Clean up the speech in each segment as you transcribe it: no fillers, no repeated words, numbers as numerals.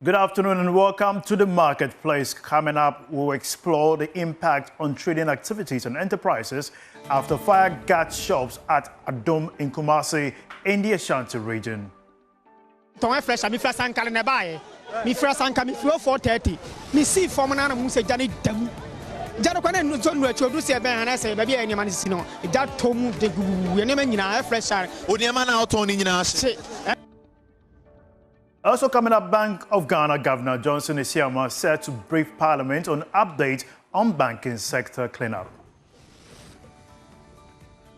Good afternoon and welcome to the marketplace. Coming up, we'll explore the impact on trading activities and enterprises after fire got shops at Adum in Kumasi in the Ashanti region. Ton fresh, mi fresh anka ne bae. Mi fresh anka mi flow 4:30. Mi see form na mu se jani dam. Jano kwa ne so nu achodu se ben han se ba bia enema si no. Ja tomu de gugu enema nyina fresh. Onema na auto ni nyina ase. Also coming up, Bank of Ghana Governor Johnson Isiama said to brief Parliament on update on banking sector cleanup.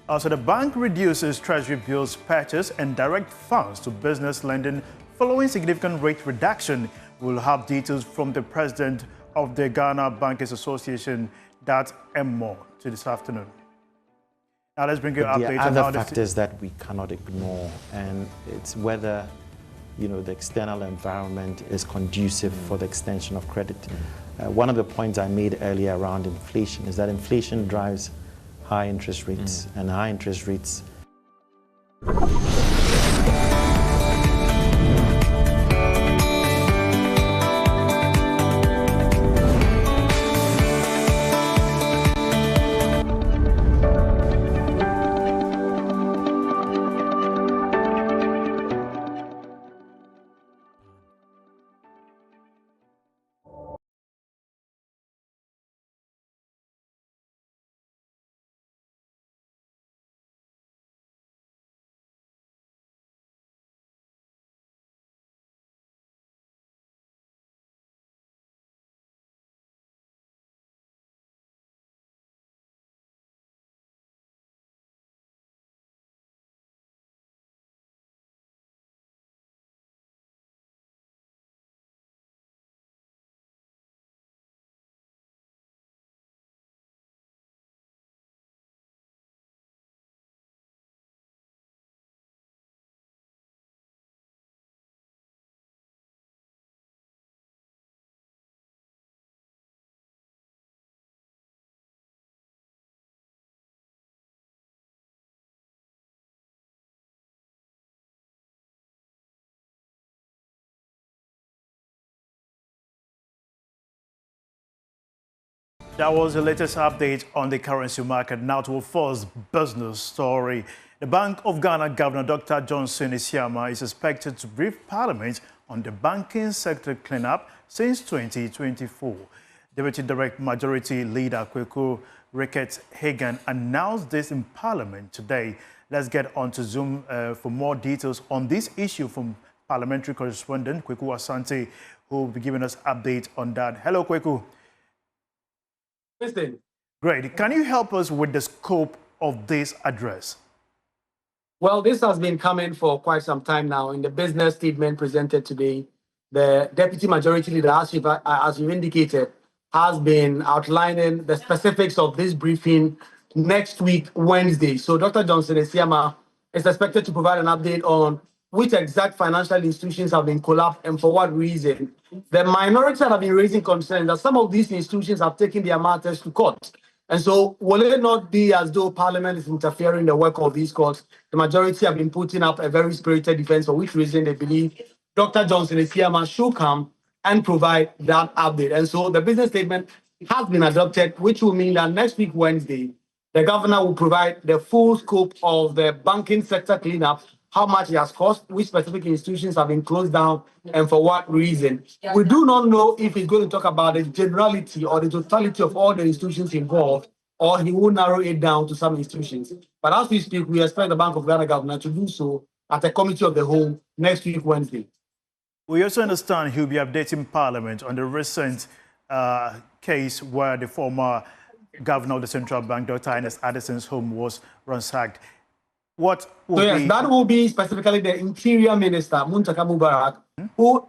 Also, the bank reduces Treasury bills purchase and direct funds to business lending following significant rate reduction. We'll have details from the president of the Ghana Bankers Association, that NADMO, to this afternoon. Now let's bring you an update. There are other factors that we cannot ignore, and it's whether the external environment is conducive for the extension of credit. One of the points I made earlier around inflation is that inflation drives high interest rates, and high interest rates That was the latest update on the currency market. Now to a first business story. The Bank of Ghana Governor Dr. Johnson Isiama is expected to brief Parliament on the banking sector cleanup since 2024. Deputy Direct Majority Leader Kweku Ricketts-Hagan announced this in Parliament today. Let's get on to Zoom for more details on this issue from parliamentary correspondent Kweku Asante, who will be giving us update on that. Hello, Kweku. Listen. Great. Can you help us with the scope of this address? Well, this has been coming for quite some time now. In the business statement presented today, the Deputy Majority Leader, as you indicated, has been outlining the specifics of this briefing next week, Wednesday. So Dr. Johnson Isiama is expected to provide an update on which exact financial institutions have been collapsed and for what reason. The minority have been raising concerns that some of these institutions have taken their matters to court. And so will it not be as though Parliament is interfering in the work of these courts? The majority have been putting up a very spirited defense, for which reason they believe Dr. Johnson Isiama should come and provide that update. And so the business statement has been adopted, which will mean that next week, Wednesday, the governor will provide the full scope of the banking sector cleanup, how much it has cost, which specific institutions have been closed down, and for what reason. We do not know if he's going to talk about the generality or the totality of all the institutions involved, or he will narrow it down to some institutions. But as we speak, we expect the Bank of Ghana governor to do so at a committee of the whole next week, Wednesday. We also understand he'll be updating Parliament on the recent case where the former governor of the central bank, Dr. Ernest Addison's home was ransacked. What will be... that will be specifically the Interior Minister, Muntaka Mubarak, who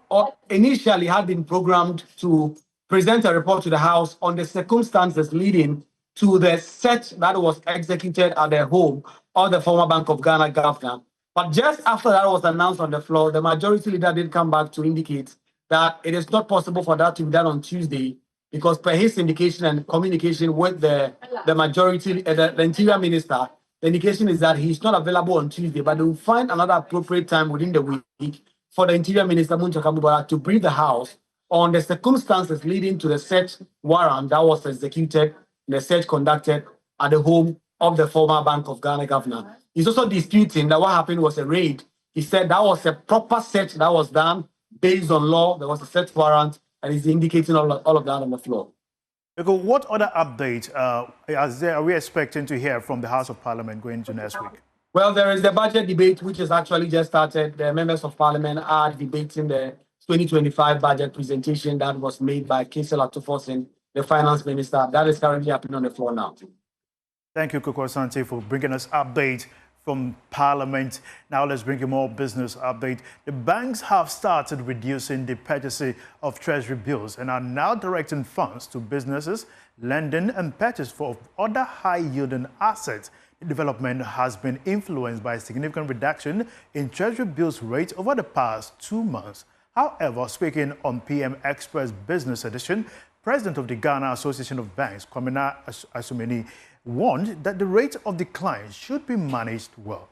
initially had been programmed to present a report to the House on the circumstances leading to the search that was executed at the home of the former Bank of Ghana governor. But just after that was announced on the floor, the majority leader did come back to indicate that it is not possible for that to be done on Tuesday, because per his indication and communication with the majority, the Interior Minister, the indication is that he's not available on Tuesday, but they will find another appropriate time within the week for the Interior Minister, Munchaka Mubarak, to brief the House on the circumstances leading to the search warrant that was executed, the search conducted at the home of the former Bank of Ghana governor. He's also disputing that what happened was a raid. He said that was a proper search that was done based on law. There was a search warrant, and he's indicating all of that on the floor. Because what other update are we expecting to hear from the House of Parliament going into next week? Well, there is the budget debate, which has actually just started. The members of Parliament are debating the 2025 budget presentation that was made by Kaisel Atufosin, the Finance Minister. That is currently happening on the floor now. Thank you, Koko Asante, for bringing us update from Parliament. Now let's bring you more business update. The banks have started reducing the purchasing of treasury bills and are now directing funds to businesses, lending and purchase for other high-yielding assets. The development has been influenced by a significant reduction in treasury bills rate over the past 2 months. However, speaking on PM Express Business Edition, President of the Ghana Association of Banks, Kwamina Asumeni, warned that the rate of decline should be managed well.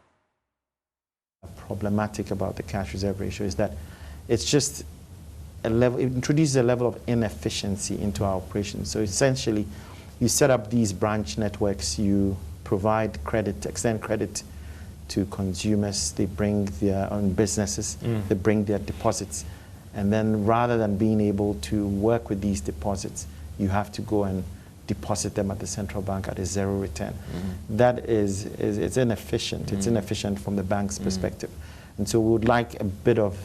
Problematic about the cash reserve ratio is that it's just a level, it introduces a level of inefficiency into our operations. So essentially, you set up these branch networks, you provide credit, extend credit to consumers, they bring their own businesses, they bring their deposits. And then rather than being able to work with these deposits, you have to go and deposit them at the central bank at a zero return. That is it's inefficient. It's inefficient from the bank's perspective. And so we would like a bit of,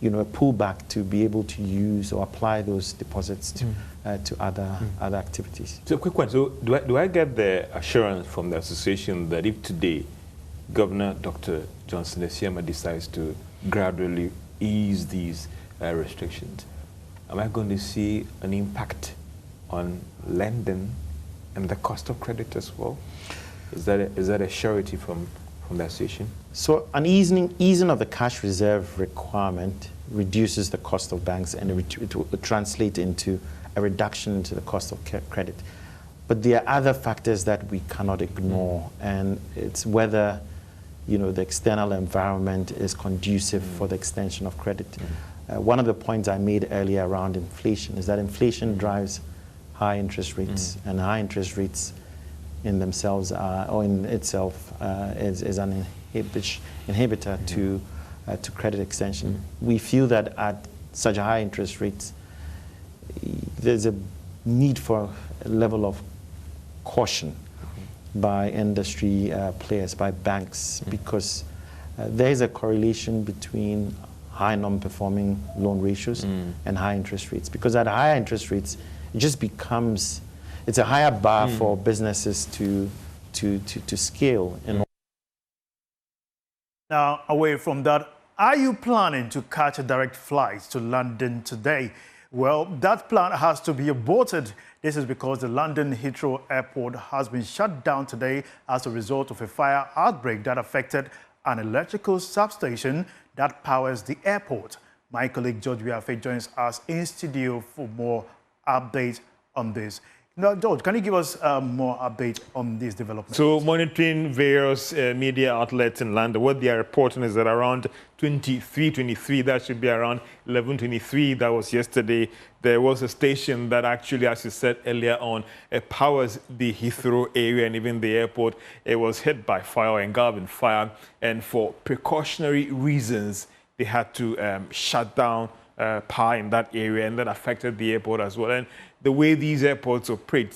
a pullback to be able to use or apply those deposits to other activities. So, quick one. So, do I get the assurance from the association that if today Governor Dr. Johnson Esiama decides to gradually ease these restrictions, am I going to see an impact on lending and the cost of credit as well? Is that a surety from the association? So an easing of the cash reserve requirement reduces the cost of banks, and it will translate into a reduction into the cost of credit. But there are other factors that we cannot ignore, and it's whether the external environment is conducive for the extension of credit. One of the points I made earlier around inflation is that inflation drives high interest rates, and high interest rates in themselves in itself is an inhibitor to credit extension. We feel that at such high interest rates, there's a need for a level of caution by industry players, by banks, because there is a correlation between high non-performing loan ratios and high interest rates. Because at higher interest rates, it just becomes, it's a higher bar for businesses to scale. Now, away from that, are you planning to catch a direct flight to London today? Well, that plan has to be aborted. This is because the London Heathrow Airport has been shut down today as a result of a fire outbreak that affected an electrical substation that powers the airport. My colleague George Wiafe joins us in studio for more updates on this. Now, George, can you give us more update on these developments? So, monitoring various media outlets in London, what they are reporting is that around 23, that should be around 11:23, that was yesterday, there was a station that actually, as you said earlier on, powers the Heathrow area and even the airport. It was hit by fire, engulfed in fire, and for precautionary reasons, they had to shut down power in that area, and that affected the airport as well. And the way these airports operate,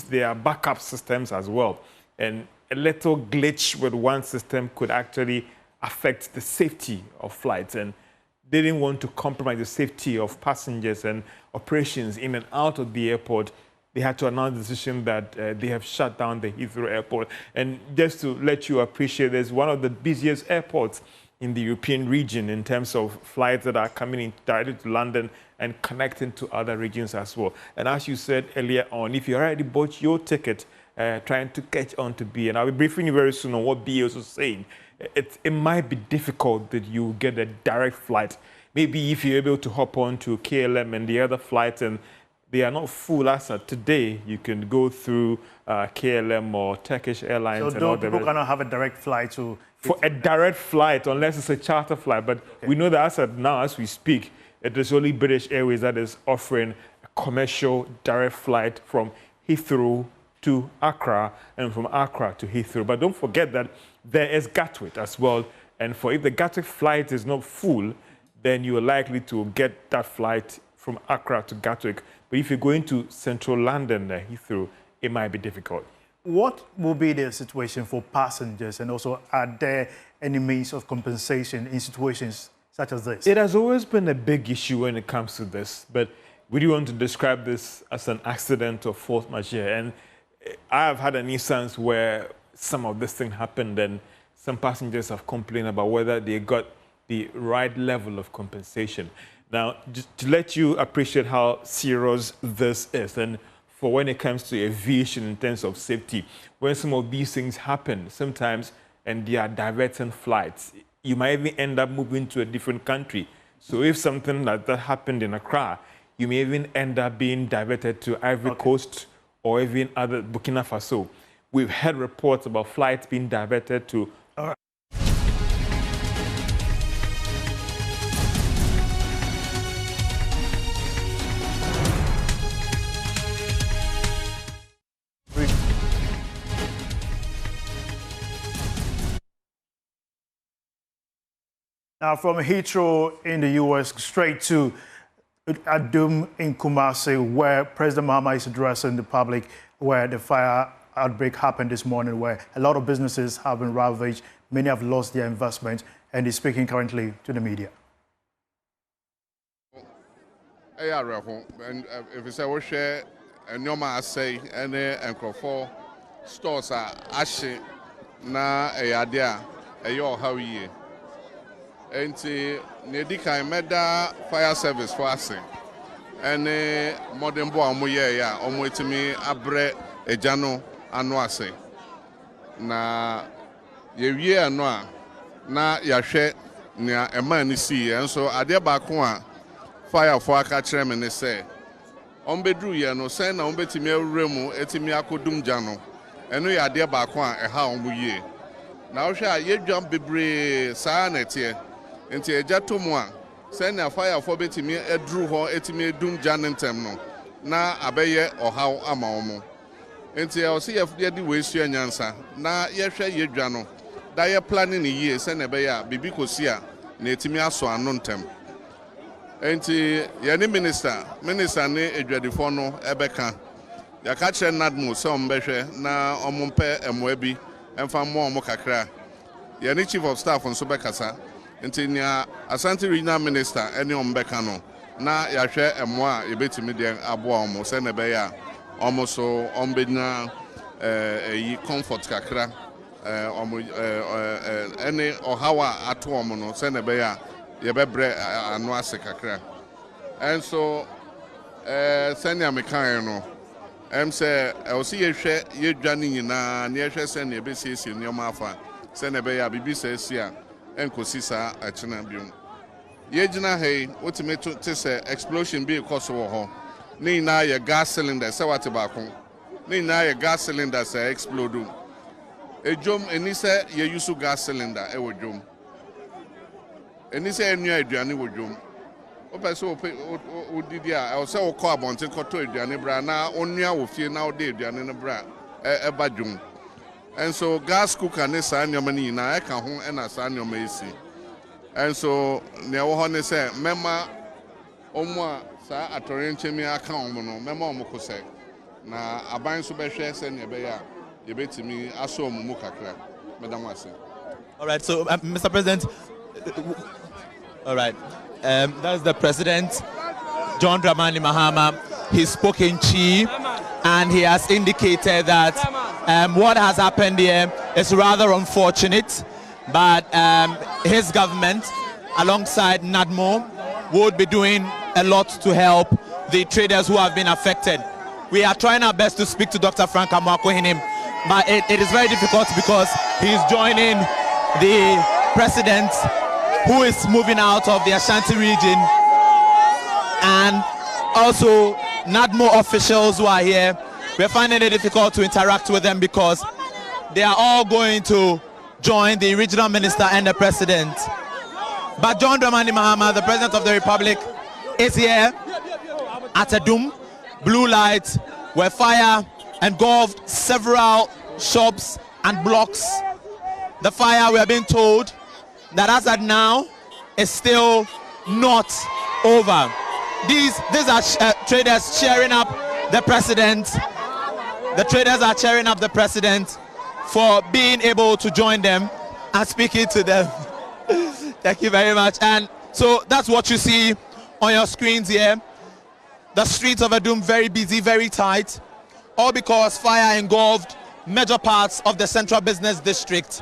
they are backup systems as well. And a little glitch with one system could actually affect the safety of flights. And they didn't want to compromise the safety of passengers and operations in and out of the airport. They had to announce the decision that they have shut down the Heathrow Airport. And just to let you appreciate, there's one of the busiest airports in the European region in terms of flights that are coming in directly to London and connecting to other regions as well. And as you said earlier on, if you already bought your ticket, trying to catch on to BA, and I'll be briefing you very soon on what BA is also saying, it might be difficult that you get a direct flight. Maybe if you're able to hop on to KLM and the other flights, and they are not full as of today, you can go through KLM or Turkish Airlines. So people cannot have a direct flight to for a direct flight, unless it's a charter flight. But we know that as we speak, it is only British Airways that is offering a commercial direct flight from Heathrow to Accra and from Accra to Heathrow. But don't forget that there is Gatwick as well. And if the Gatwick flight is not full, then you are likely to get that flight from Accra to Gatwick. But if you're going to central London, Heathrow, it might be difficult. What will be the situation for passengers, and also are there any means of compensation in situations such as this? It has always been a big issue when it comes to this, but we do want to describe this as an accident or force majeure. And I have had an instance where some of this thing happened and some passengers have complained about whether they got the right level of compensation. Now, just to let you appreciate how serious this is, and for when it comes to aviation in terms of safety, when some of these things happen sometimes and they are diverting flights, you might even end up moving to a different country. So if something like that happened in Accra, you may even end up being diverted to Ivory Coast or even other Burkina Faso. We've heard reports about flights being diverted to Now, from Heathrow in the U.S. straight to Adum in Kumasi, where President Mahama is addressing the public, where the fire outbreak happened this morning, where a lot of businesses have been ravaged, many have lost their investment, and he's speaking currently to the media. And if it's a share, and no man say, and for stores are ashy na a idea, a yo how ye. Enti nedika meda fire service for us ene modern boy omoye ya omwetimi abre ejano ano ase na yewie ano a na yahwe nia ema ni si enso ade ba ko a fire for aka kire me ne se ombedru ye no sen na ombetimi awuremu etimi akodum jano eno ya ade ba ko a eha omoye na wo hwe a yedwam bebre saa na tie enti eja to mu a send a fire for betimi edru ho etimi edum janentem no na abeye ohaw ama omo enti e o se ye di we su anyansa na ye hwe yedwa no da ye planning ni ye send e be ya bibi kosi a na etimi aso ano ntem enti ye ni minister ne edwadifo no ebeka ya ka kire NADMO se ombehwe na omompe emoabi emfa mo omo kakra ye ni chief of staff nso bekasa nti nia Asante Regional Minister eni ombeka no na yahwe emoa yebetimi de aboa omo se na be ya omo so ombenya yi comfort kakra omo eni ohawa ato omo no se na be ya yebebre anu ase kakra enso senia mekan no say osi yehwe yedwane nyina na yehwe se na yebesiesie nyoma afa se na be ya bibi se sia enkosi sa achina biom yegina hey ultimate to say explosion be cause wo ho ni na ye gas cylinder se wate ba ko ni na ye gas cylinder se explode ejom eni se ye use gas cylinder e wo jom eni se enu aduane wo jom o pese o didi a o se o ko abonte ko to aduane bra na onua wo fie na o de aduane no bra e ba jom. And so gas cooker ne sa nyoma ni na e ka ho e na sa nyoma esi. And so ne wo ho ne se mema omo a sa atorenchemi aka omo no mema omo ko se na aban so be hwe se ne be ya ye betimi aso omo mu kakra madam ase. All right, so Mr. President, all right, that's the President, John Dramani Mahama. He spoke in Chi, and he has indicated that what has happened here is rather unfortunate, but his government, alongside NADMO, would be doing a lot to help the traders who have been affected. We are trying our best to speak to Dr. Frank Amwakohinim, but it is very difficult because he's joining the president who is moving out of the Ashanti region, and also NADMO officials who are here. We're finding it difficult to interact with them because they are all going to join the regional minister and the president. But John Dramani Mahama, the president of the republic, is here at Adum Blue Light, where fire engulfed several shops and blocks. The fire, we are being told that as at now is still not over. These are traders cheering up the president. The traders are cheering up the president for being able to join them and speaking to them. Thank you very much. And so that's what you see on your screens here. The streets of Adum very busy, very tight, all because fire engulfed major parts of the central business district.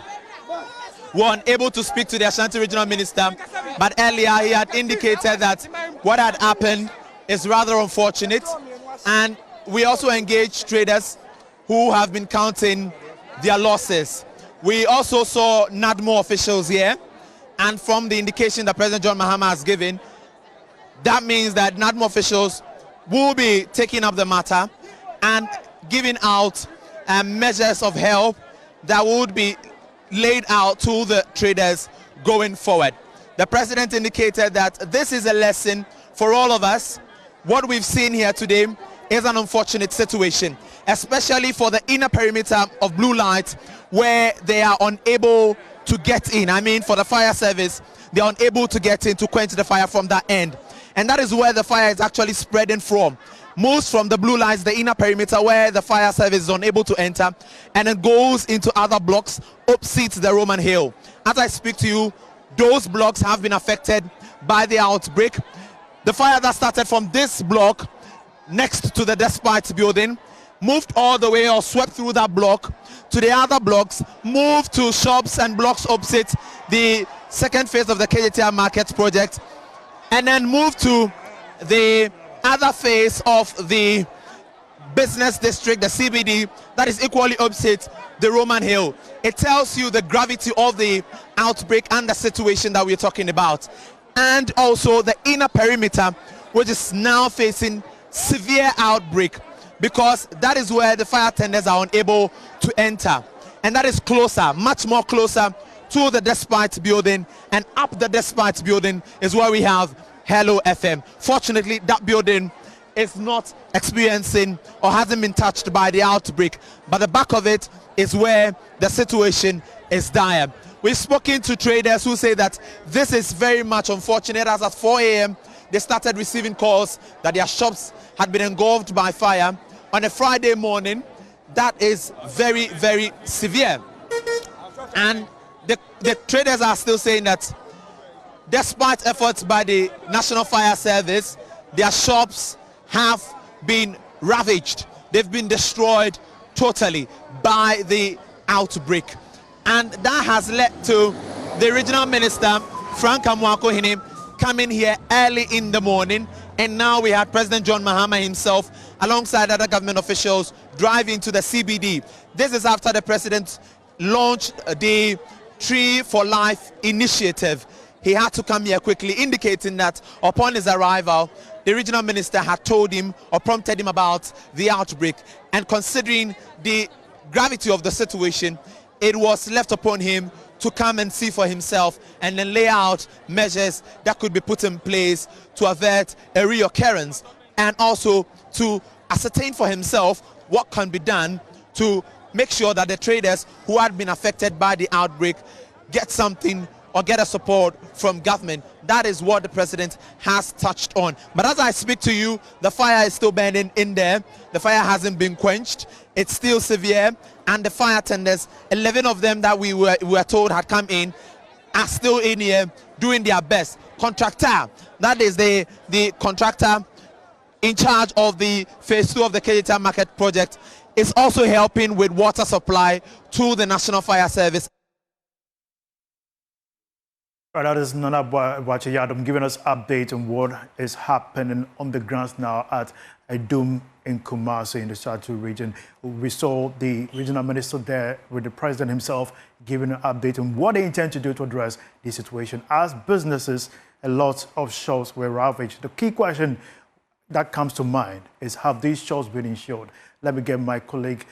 We were unable to speak to the Ashanti regional minister, but earlier he had indicated that what had happened is rather unfortunate. And we also engaged traders who have been counting their losses. We also saw NADMO officials here, and from the indication that President John Mahama has given, that means that NADMO officials will be taking up the matter and giving out measures of help that would be laid out to the traders going forward. The president indicated that this is a lesson for all of us. What we've seen here today is an unfortunate situation, especially for the inner perimeter of Blue Light, where they are unable to get in. I mean, for the fire service, they are unable to get in to quench the fire from that end. And that is where the fire is actually spreading from. Moves from the Blue Lights, the inner perimeter where the fire service is unable to enter, and it goes into other blocks opposite the Roman Hill. As I speak to you, those blocks have been affected by the outbreak. The fire that started from this block next to the Despite building moved all the way or swept through that block to the other blocks, moved to shops and blocks opposite the second phase of the KJTR Market project, and then moved to the other phase of the business district, the CBD, that is equally opposite the Roman Hill. It tells you the gravity of the outbreak and the situation that we're talking about. And also the inner perimeter, which is now facing severe outbreak, because that is where the fire tenders are unable to enter. And that is closer, much more closer to the Despite building, and up the Despite building is where we have Hello FM. Fortunately, that building is not experiencing or hasn't been touched by the outbreak, but the back of it is where the situation is dire. We've spoken to traders who say that this is very much unfortunate, as at 4 a.m. they started receiving calls that their shops had been engulfed by fire on a Friday morning. That is very, very severe. And the traders are still saying that despite efforts by the National Fire Service, their shops have been ravaged. They've been destroyed totally by the outbreak. And that has led to the regional minister, Frank Amwako-Hine, coming here early in the morning. And now we had President John Mahama himself, alongside other government officials, driving to the CBD. This is after the president launched the Tree for Life initiative. He had to come here quickly, indicating that upon his arrival, the regional minister had told him or prompted him about the outbreak. And considering the gravity of the situation, it was left upon him to come and see for himself and then lay out measures that could be put in place to avert a reoccurrence, and also to ascertain for himself what can be done to make sure that the traders who had been affected by the outbreak get something or get a support from government. That is what the president has touched on. But as I speak to you, the fire is still burning in there. The fire hasn't been quenched. It's still severe. And the fire tenders, 11 of them that we were told had come in, are still in here doing their best. Contractor, that is the contractor in charge of the phase 2 of the KJTR Market project, is also helping with water supply to the National Fire Service. That is Nana Bwacheyadom giving us update on what is happening on the grounds now at Adum in Kumasi in the South region. We saw the regional minister there with the president himself giving an update on what they intend to do to address the situation. As businesses, a lot of shops were ravaged. The key question that comes to mind is, have these shops been insured? Let me get my colleague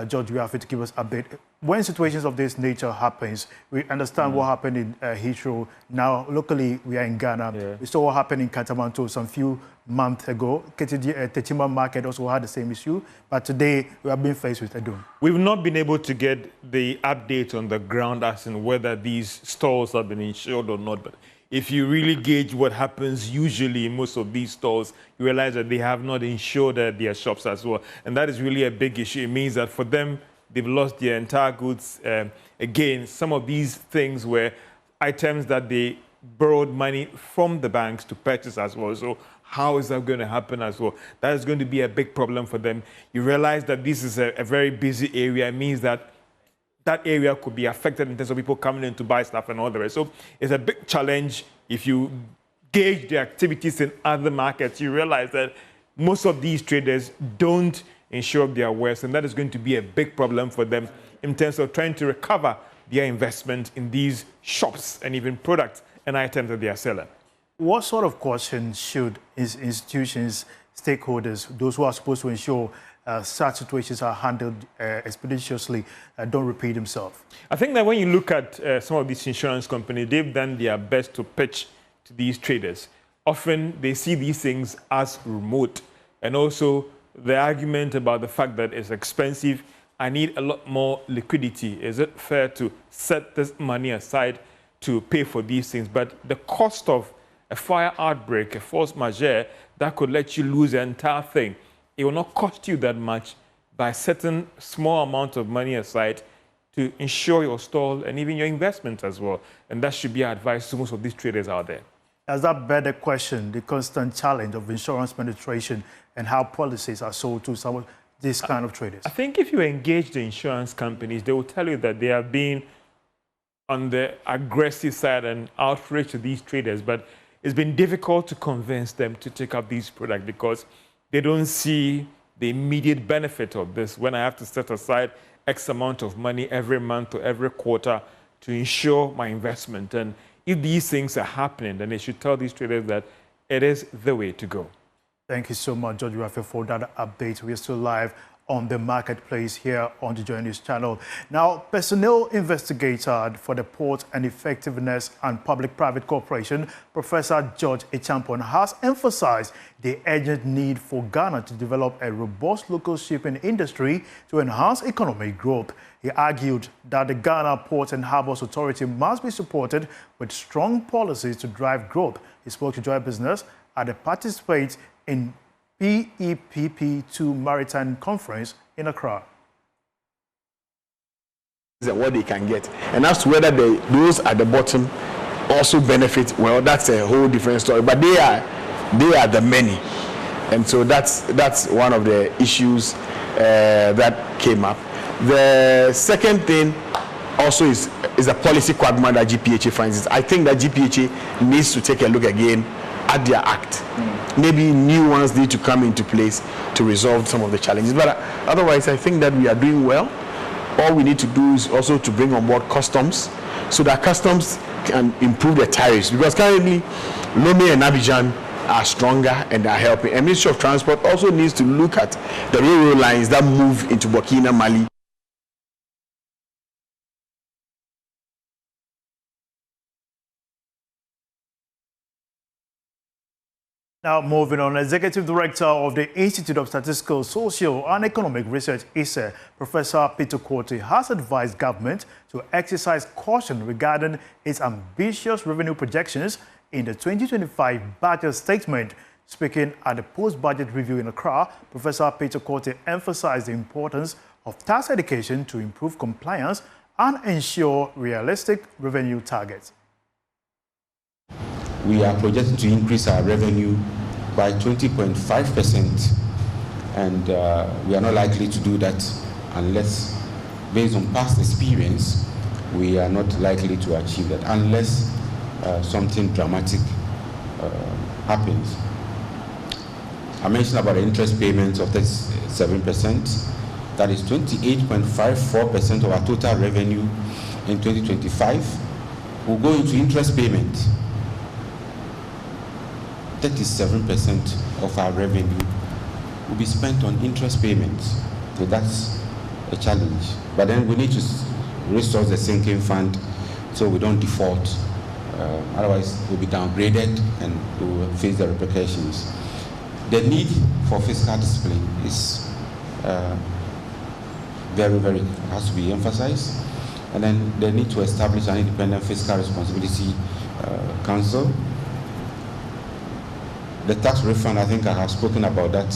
George Wiafi to give us an update when situations of this nature happens, we understand what happened in Heathrow. Now, locally, we are in Ghana. Yeah. We saw what happened in Katamanto some few months ago. Tetima Market also had the same issue. But today, we are being faced with Adum. We've not been able to get the update on the ground as in whether these stores have been insured or not. But if you really gauge what happens usually in most of these stores, you realize that they have not insured their shops as well. And that is really a big issue. It means that for them, they've lost their entire goods. Again, some of these things were items that they borrowed money from the banks to purchase as well. So how is that going to happen as well? That is going to be a big problem for them. You realize that this is a very busy area. It means that that area could be affected in terms of people coming in to buy stuff and all the rest. So it's a big challenge. If you gauge the activities in other markets, you realize that most of these traders don't insure their wares, and that is going to be a big problem for them in terms of trying to recover their investment in these shops and even products and items that they are selling. What sort of caution should institutions, stakeholders, those who are supposed to ensure such situations are handled expeditiously, don't repeat themselves? I think that when you look at some of these insurance companies, they've done their best to pitch to these traders. Often they see these things as remote, and also the argument about the fact that it's expensive, I need a lot more liquidity. Is it fair to set this money aside to pay for these things? But the cost of a fire outbreak, a force majeure, that could let you lose the entire thing. It will not cost you that much by setting small amount of money aside to insure your stall and even your investment as well. And that should be our advice to most of these traders out there. Does that bear the question, the constant challenge of insurance penetration and how policies are sold to some of these kind of traders? I think if you engage the insurance companies, they will tell you that they have been on the aggressive side and outrage to these traders, but it's been difficult to convince them to take up these products because they don't see the immediate benefit of this when I have to set aside X amount of money every month or every quarter to insure my investment. And if these things are happening, then they should tell these traders that it is the way to go. Thank you so much, George Rafe, for that update. We're still live on the marketplace here on the Joy News channel. Now, personnel investigator for the Port and Effectiveness and Public-Private Cooperation, Professor George Echampon, has emphasized the urgent need for Ghana to develop a robust local shipping industry to enhance economic growth. He argued that the Ghana Port and Harbours Authority must be supported with strong policies to drive growth. He spoke to Joy Business at the Participate in PEPP2 Maritime Conference in Accra. What they can get, and as to whether those at the bottom also benefit, well, that's a whole different story. But they are the many, and so that's one of the issues that came up. The second thing also is a policy quagmire that GPHA finds. I think that GPHA needs to take a look again at their act. Maybe new ones need to come into place to resolve some of the challenges. But otherwise, I think that we are doing well. All we need to do is also to bring on board customs so that customs can improve their tariffs. Because currently, Lomé and Abidjan are stronger and are helping. And Ministry of Transport also needs to look at the railroad lines that move into Burkina, Mali. Now, moving on, Executive Director of the Institute of Statistical, Social and Economic Research, ISE, Professor Peter Korte, has advised government to exercise caution regarding its ambitious revenue projections in the 2025 budget statement. Speaking at the post-budget review in Accra, Professor Peter Korte emphasized the importance of tax education to improve compliance and ensure realistic revenue targets. We are projected to increase our revenue by 20.5%, and we are not likely to do that unless, based on past experience, we are not likely to achieve that unless something dramatic happens. I mentioned about the interest payments of 37%. That is 28.54% of our total revenue in 2025 will go into interest payment. 37% of our revenue will be spent on interest payments. So that's a challenge. But then we need to resource the sinking fund so we don't default. Otherwise, we'll be downgraded and we will face the repercussions. The need for fiscal discipline is very has to be emphasized. And then the need to establish an independent fiscal responsibility council. The tax refund, I think I have spoken about that.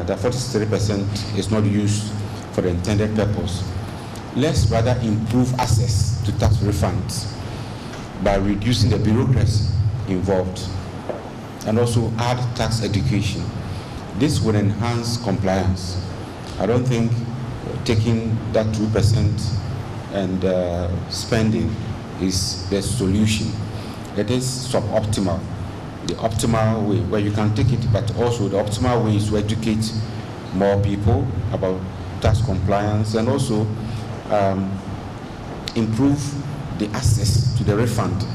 The 43% is not used for the intended purpose. Let's rather improve access to tax refunds by reducing the bureaucracy involved and also add tax education. This will enhance compliance. I don't think taking that 2% and spending is the solution. It is suboptimal. The optimal way where you can take it, but also the optimal way is to educate more people about tax compliance and also improve the access to the refund.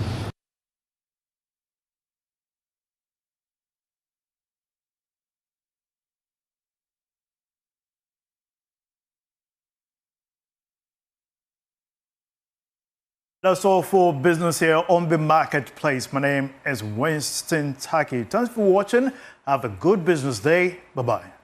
That's all for business here on the marketplace. My name is Winston Taki. Thanks for watching. Have a good business day. Bye-bye.